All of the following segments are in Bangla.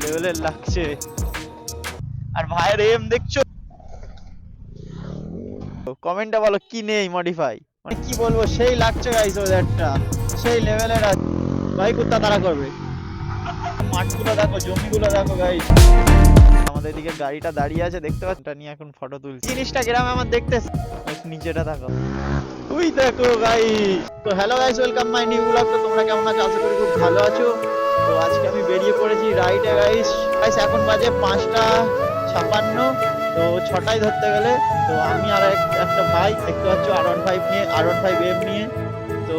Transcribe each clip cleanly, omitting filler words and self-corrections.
লেভেলের লাগছে। আর ভাইয়ের এম দেখছো, কমেন্টটা বলো কি নেই মডিফাই, মানে কি বলবো, সেই লাগছে গাইস ওদেরটা, সেই লেভেলের আছে ভাই। কুত্তা তারা করবে, মাঠগুলো দেখো, জমিগুলো দেখো গাইস। আমাদের এদিকে গাড়িটা দাঁড়িয়ে আছে দেখতে পাচ্ছ, এটা নিয়ে এখন ফটো তুলছি। জিনিসটা গ্রামে আমার দেখতে, নিচেটা দেখো, তুই দেখো গাইস। তো hello guys, welcome my new blog. তো তোমরা কেমন আছো? আশা করি খুব ভালো আছো। তো আজকে আমি বেরিয়ে পড়েছি রাইডে গাইস। গাইস এখন বাজে 5টা 56, তো 6টায় ধরতে গেলে। তো আমি আর একটা ভাই দেখতে পাচ্ছ R15 নিয়ে, R15M নিয়ে। তো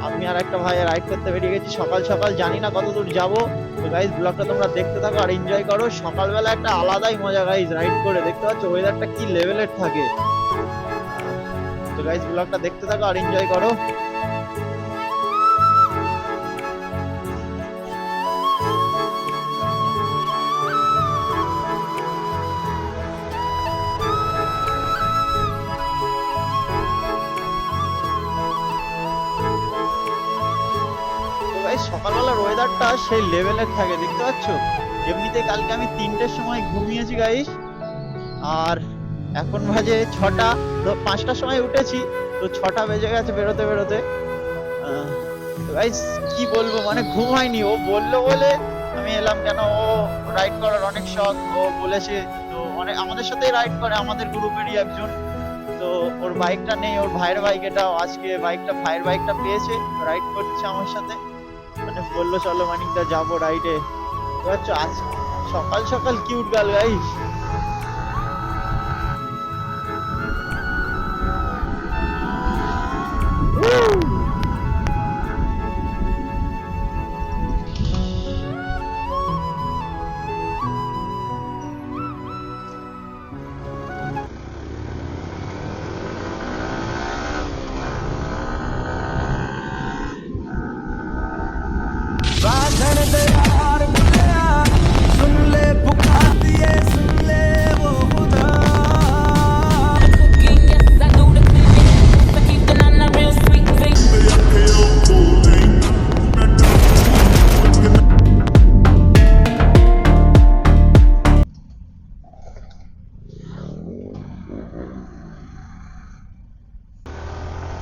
আমি আর একটা ভাই রাইড করতে বেরিয়ে গেছি সকাল সকাল, জানি না কত দূর যাবো। তো গাইস ব্লগটা তোমরা দেখতে থাকো আর এনজয় করো। সকালবেলা একটা আলাদাই মজা গাইস রাইড করে, দেখতে পাচ্ছ ওয়েদারটা কি লেভেলের থাকে। তো গাইস ব্লগটা দেখতে থাকো আর এনজয় করো। তো গাইস সকালবেলার ওয়েদারটা সেই লেভেলের থাকে, দেখতে পাচ্ছ। এমনিতে কালকে আমি 3টের সময় ঘুমিয়েছি গাইস, আর এখন বাজে 6টা। 5টার সময় উঠেছি, তো 6টা বেজে গেছে বেরোতে বেরোতে। গাইস কি বলবো, মানে ঘুম হয়নি। ও বললো বলে আমি এলাম, কেন ও রাইড করার অনেক শখ, ও বলেছে। তো অনেক আমাদের সাথেই রাইড করে, আমাদের গ্রুপেরই একজন। তো ওর বাইকটা নেই, ওর ভাইয়ের বাইক এটা। আজকে বাইকটা, ভাইয়ের বাইকটা পেয়েছে, রাইড করছে আমার সাথে। মানে বললো চলো মানিকদা যাবো রাইডে। তো আচ্ছা, আজ সকাল সকাল কিউট গার্ল গাইস।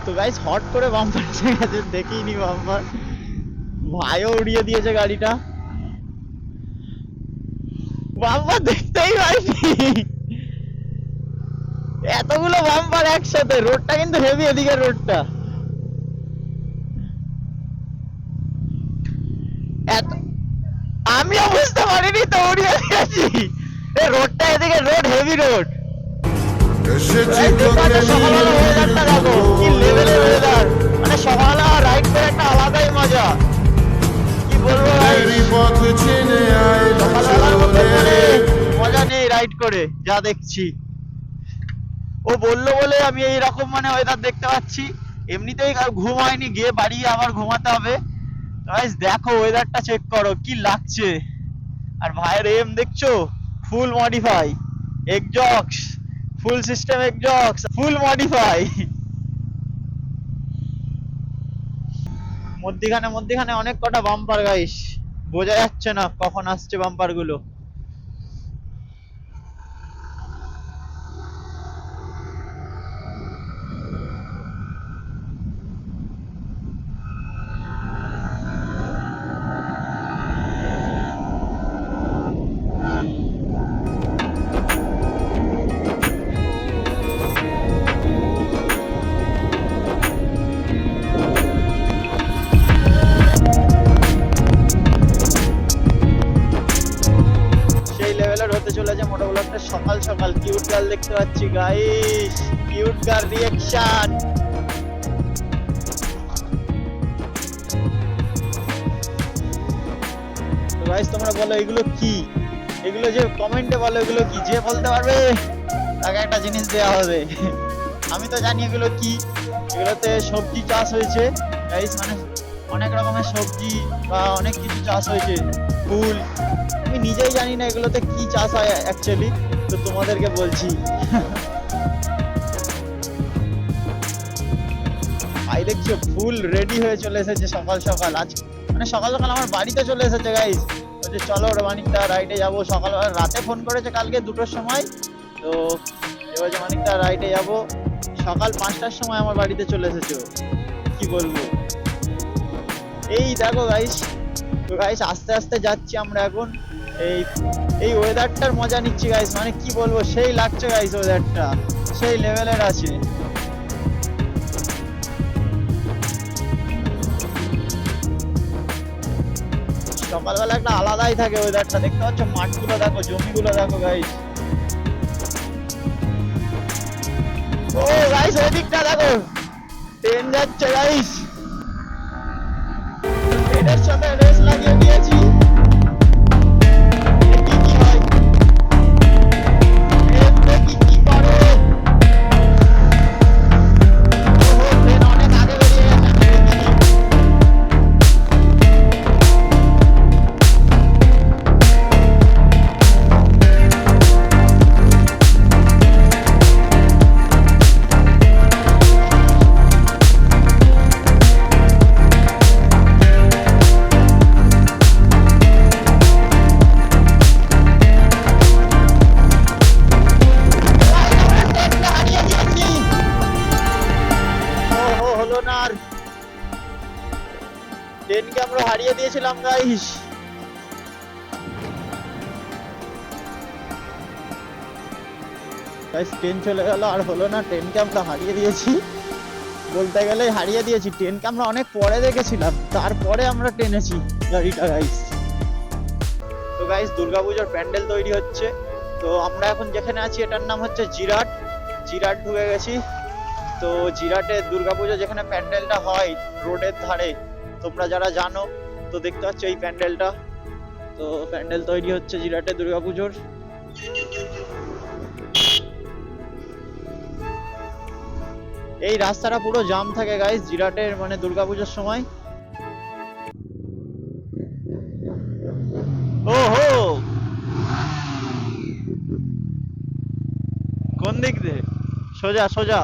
তো গাইস হট করে বাম্পার এসে গেছে, দেখিনি বাম্পার। ভাইও উড়িয়ে দিয়েছে গাড়িটা, বাম্পার দেখতেই পাইনি। এতগুলো বাম্পার একসাথে, রোডটা কিন্তু হেভি, এদিকে রোডটা এত, আমিও বুঝতে পারিনি তো উড়িয়ে দিয়েছি। রোডটা এদিকে, রোড হেভি রোড। সকালবেলা ওয়েদারটা দেখো কি লেভেলের ওয়েদার, মানে সকালবেলা রাইড করে একটা আলাদাই মজা। কি বলবো ভাই, সকালবেলার মতো মানে মজা নেই রাইড করে, যা দেখছি। ও বললো বলে আমি এইরকম মানে ওয়েদার দেখতে পাচ্ছি। এমনিতেই ঘুম হয়নি, গিয়ে বাড়ি আবার ঘুমাতে হবে। গাইস দেখো ওয়েদারটা চেক করো কি লাগছে। আর ভাইয়ের এম দেখছো, full modify exhaust, full system exhaust, full modify. মধ্যিখানে মধ্যিখানে অনেক কটা বাম্পার গাইস, বোঝা যাচ্ছে না কখন আসছে বাম্পার গুলো। সেই লেভেলের হতে চলেছে মোটো ব্লগটা। সকাল সকাল কিউট গার্ল দেখতে পাচ্ছি গাইস, কিউট গার্ল রিঅ্যাকশন। তো গাইস তোমরা বলো এগুলো কি, এগুলো যে কমেন্টে বলো এগুলো কি, যে বলতে পারবে তাকে একটা জিনিস দেওয়া হবে। আমি তো জানি এগুলো কি। এগুলোতে সবজি চাষ হয়েছে গাইস, মানে অনেক রকমের সবজি বা অনেক কিছু চাষ হয়েছে, ফুল। আমি নিজেই জানি না এগুলোতে কি চাষ হয় অ্যাকচুয়ালি, তো তোমাদেরকে বলছি। ভাই দেখছো ফুল রেডি হয়ে চলে এসেছে সকাল সকাল। আজ মানে সকাল সকাল আমার বাড়িতে চলে এসেছে গাইস। বলছে চলো মানিকদা রাইডে যাবো, সকালবেলা রাতে ফোন করেছে কালকে 2টোর সময়। তো এবার যে মানিকদা রাইডে যাবো, সকাল 5টার সময় আমার বাড়িতে চলে এসেছো। কি বলবো, এই দেখো গাইস। তো গাইস আস্তে আস্তে যাচ্ছি আমরা এখন। এই এই ওয়েদারটার মজা নিচ্ছি গাইস, মানে কি বলবো, সেই লাগছে গাইস, ওয়েদারটা সেই লেভেলের আছে। সকালবেলা একটা আলাদাই থাকে ওয়েদারটা, দেখতে পাচ্ছ মাঠগুলো দেখো, জমিগুলো দেখো গাইস। ও গাইস ওই দিকটা দেখো, ট্রেন যাচ্ছে গাইস, ট্রেনের সাথে রেস লাগিয়ে দিয়েছি। দেখি কি হয়, ট্রেন দেখি কি করে। ওহো, ট্রেন অনেক আগে বেরিয়ে গেছে। ট্রেনকে আমরা হারিয়ে দিয়েছিলাম গাইস। গাইস ট্রেন চলে গেল, আর হলো না, ট্রেনকে আমরা হারিয়ে দিয়েছি, বলতে গেলে হারিয়ে দিয়েছি। ট্রেনকে আমরা অনেক পরে দেখেছিলাম, তারপরে আমরা টেনেছি গাড়িটা গাইস। তো গাইস দুর্গাপূজার প্যান্ডেল তৈরি হচ্ছে। তো আমরা এখন যেখানে আছি এটার নাম হচ্ছে জিরাট। জিরাট ঢুকে গেছি। তো জিরাটে দুর্গাপূজা যেখানে প্যান্ডেলটা হয় রোডের ধারে, তোমরা যারা জানো তো দেখতে পাচ্ছ এই প্যান্ডেলটা। তো প্যান্ডেল তৈরি হচ্ছে জিরাটে দুর্গাপুজোর। এই রাস্তাটা পুরো জাম থাকে গাইস জিরাটের, মানে দুর্গাপূজার সময়। ওহো, কোন দিক দিয়ে? সোজা সোজা।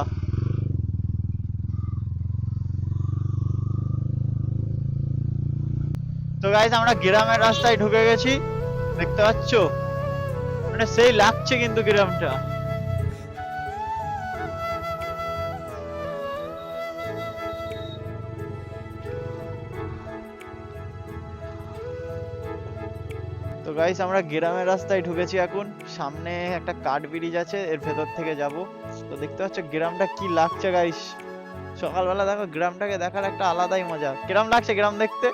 তো গাইস আমরা গ্রামের রাস্তায় ঢুকে গেছি, দেখতে পাচ্ছ, মানে সেই লাগছে কিন্তু গ্রামটা। তো গাইস আমরা গ্রামের রাস্তায় ঢুকেছি এখন, সামনে একটা কাঠ ব্রিজ আছে, এর ভেতর থেকে যাব। তো দেখতে পাচ্ছ গ্রামটা কি লাগছে গাইস। সকালবেলা দেখো গ্রামটাকে দেখার একটা আলাদাই মজা। কিরম লাগছে গ্রাম দেখতে,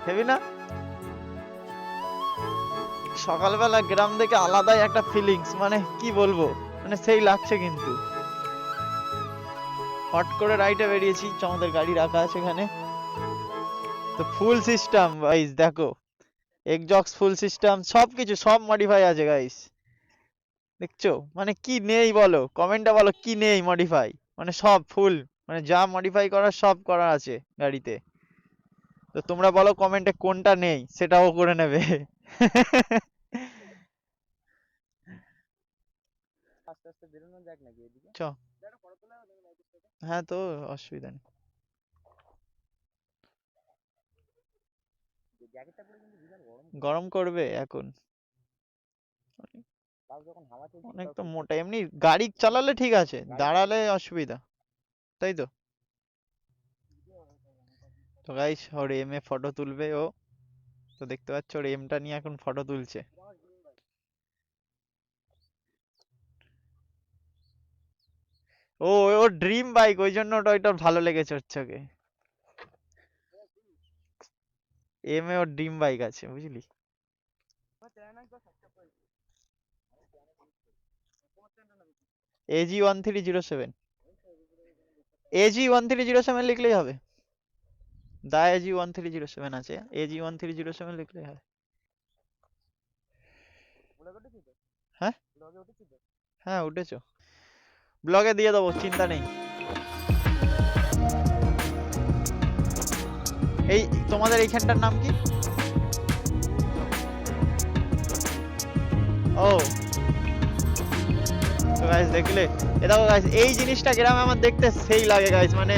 হেবি না? সকালবেলা গ্রাম দেখে আলাদাই একটা ফিলিংস, মানে কি বলবো, মানে সেই লাগছে কিন্তু। হট করে রাইটে বেরিয়েছি, আমাদের গাড়ি রাখা আছে এখানে। তো ফুল সিস্টেম গাইস দেখো, এক্সজস্ট ফুল সিস্টেম, সবকিছু সব মডিফাই আছে গাইস, দেখছো? মানে কি নেই বলো, কমেন্টে বলো কি নেই মডিফাই, মানে সব ফুল, মানে যা মডিফাই করার সব করা আছে গাড়িতে। তো তোমরা বলো কমেন্টে কোনটা নেই, সেটাও করে নেবে। চ, হ্যাঁ তো অসুবিধা নেই। গরম করবে এখন, অনেক তো মোটা, এমনি গাড়ি চালালে ঠিক আছে, দাঁড়ালে অসুবিধা, তাই তো? তো guys or M A photo তুলবে ও, তো দেখতে পাচ্ছ ওর এমটা নিয়ে এখন ফটো তুলছে। ও ওর ড্রিম বাইক, ওই জন্য ওটা ভালো লেগেছে ওর চোখে। M A or dream bike আছে, বুঝলি? AG1307, AG1307 লিখলেই হবে। দা AG1307 আছে, AG1307 লিখলেই হবে। হ্যাঁ হ্যাঁ উঠেছো, ব্লগে দিয়ে দেবো, চিন্তা নেই। এই তোমাদের এইখানটার নাম কি? ও তো গাইস দেখলে, এ দেখো গাইস এই জিনিসটা গ্রামে আমার দেখতে সেই লাগে গাইস, মানে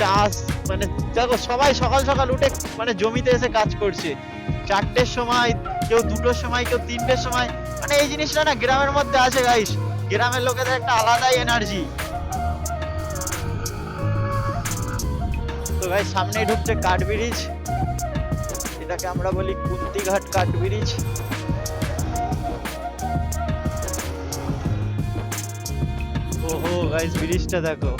চাষ, মানে দেখো সবাই সকাল সকাল উঠে মানে জমিতে এসে কাজ করছে, 4টের সময় কেউ 2টোর সময়, কেউ 3টের সময়। মানে এই জিনিসটা না গ্রামের মধ্যে আছে গাইস, গ্রামের লোকেদের একটা আলাদাই এনার্জি। তো গাইস সামনেই ঢুকছে কাঠ ব্রিজ, এটাকে আমরা বলি কুন্তিঘাট কাঠ ব্রিজ। ওহো গাইস ব্রিজটা দেখো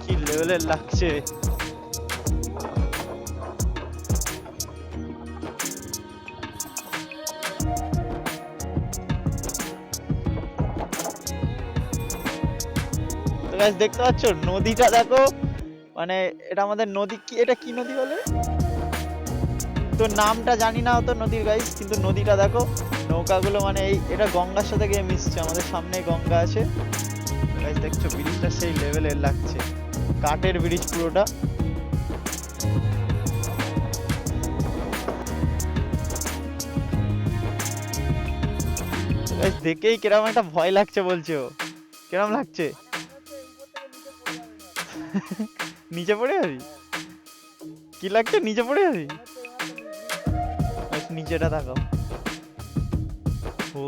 কি লেভেলের লাগছে। তো গাইস দেখতে পাচ্ছ নদীটা দেখো, মানে এটা আমাদের নদী, কি এটা কি নদী বলে তো নামটা জানি না অত নদীর গাইস, কিন্তু নদীটা দেখো, নৌকাগুলো মানে এই এটা গঙ্গার সাথে গিয়ে মিশছে, আমাদের সামনে গঙ্গা আছে। গাইস দেখছো ব্রিজটা সেই লেভেলের লাগছে, কাঠের ব্রিজ পুরোটা। গাইস দেখেই কিরকম একটা ভয় লাগছে বলছো, কিরকম লাগছে? নিচে পড়ে যাবি? কি লাগছে নিচে পড়ে যাবি? নিচেটা তাকাও, ও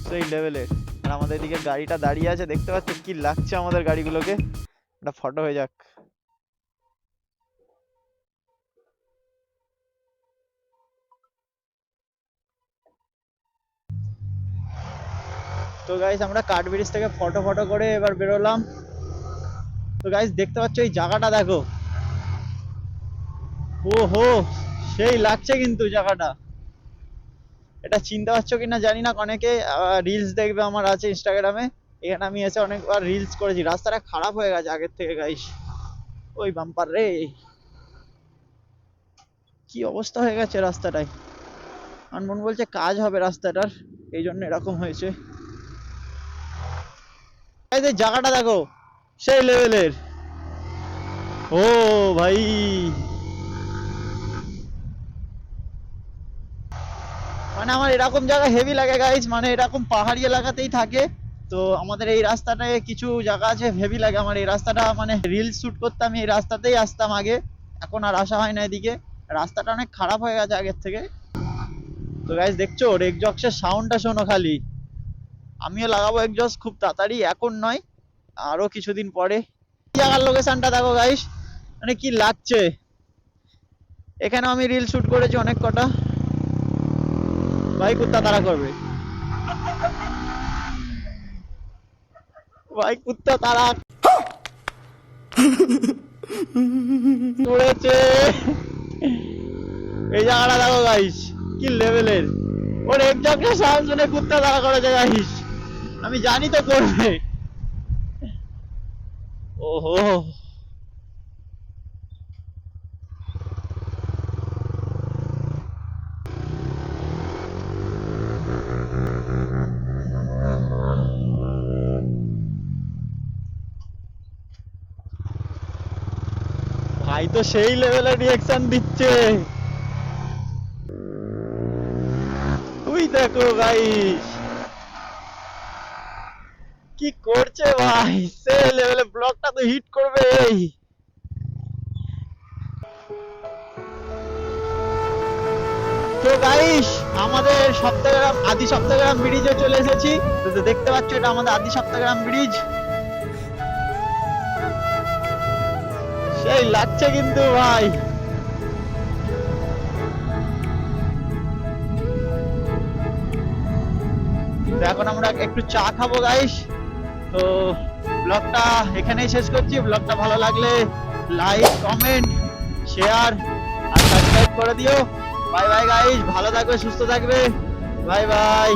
সেই লেভেলের। আর আমাদের এদিকে গাড়িটা দাঁড়িয়ে আছে, দেখতে পাচ্ছ কি লাগছে আমাদের গাড়িগুলোকে। একটা ফটো হয়ে যাক। তো গাইস আমরা কাঠ ব্রিজ থেকে ফটো ফটো করে এবার বেরোলাম। তো গাইস দেখতে পাচ্ছ এই জায়গাটা দেখো, ও হো সেই লাগছে কিন্তু জায়গাটা। এটা চিনতে পারছো কিনা জানি না, অনেকে রিলস দেখবে আমার আছে ইনস্টাগ্রামে, এখানে আমি এসে অনেকবার রিলস করেছি। রাস্তাটা খারাপ হয়ে গেছে আগের থেকে গাইস, ওই বাম্পার রে কি অবস্থা হয়ে গেছে রাস্তাটায়। আমার মন বলছে কাজ হবে রাস্তাটার, এই জন্য এরকম হয়েছে। এই যে জায়গাটা দেখো সেই লেভেলের, ও ভাই মানে আমার এরকম জায়গা হেভি লাগে গাইস, মানে এরকম পাহাড়ি এলাকাতেই থাকে তো আমাদের এই রাস্তাটায় কিছু জায়গা আছে হেভি লাগে আমার। এই রাস্তাটা মানে রিলস শুট করতাম এই রাস্তাতেই আসতাম আগে, এখন আর আসা হয় না এদিকে, রাস্তাটা অনেক খারাপ হয়ে গেছে আগের থেকে। তো গাইস দেখছো এক্সজস্টের সাউন্ডটা শোনো খালি, আমিও লাগাবো এক্সজস্ট খুব তাড়াতাড়ি, এখন নয় আরো কিছুদিন পরে। জায়গার লোকেশনটা দেখো গাইস, মানে কি লাগছে। এখানে আমি রিল শুট করেছি অনেক কটা। ভাই কুত্তা তাড়া করবে, ভাই কুত্তা তাড়া করেছে। এই জায়গাটা দেখো গাইস কি লেভেলের, ওর এক্সজস্টের সাউন্ড শুনে কুত্তা তাড়া করেছে গাইস, আমি জানি তো করবে। ওহো ভাই তো সেই লেভেলের রিঅ্যাকশন দিচ্ছে, তুই দেখো গাইস কি করছে ভাই, সেই লেভেলে ব্লগটা তো হিট করবে। তো গাইস আমাদের সপ্তাহগ্রাম আদি সপ্তাহগ্রাম ব্রিজে চলে এসেছি। তো দেখতে পাচ্ছ এটা আমাদের আদি সপ্তাহগ্রাম ব্রিজ, সেই লাগছে কিন্তু ভাই। তো এখন আমরা একটু চা খাবো গাইস। তো ব্লগটা এখানেই শেষ করছি, ব্লগটা ভালো লাগলে লাইক কমেন্ট শেয়ার আর সাবস্ক্রাইব করে দিও। বাই বাই গাইস, ভালো থাকবে সুস্থ থাকবে, বাই বাই।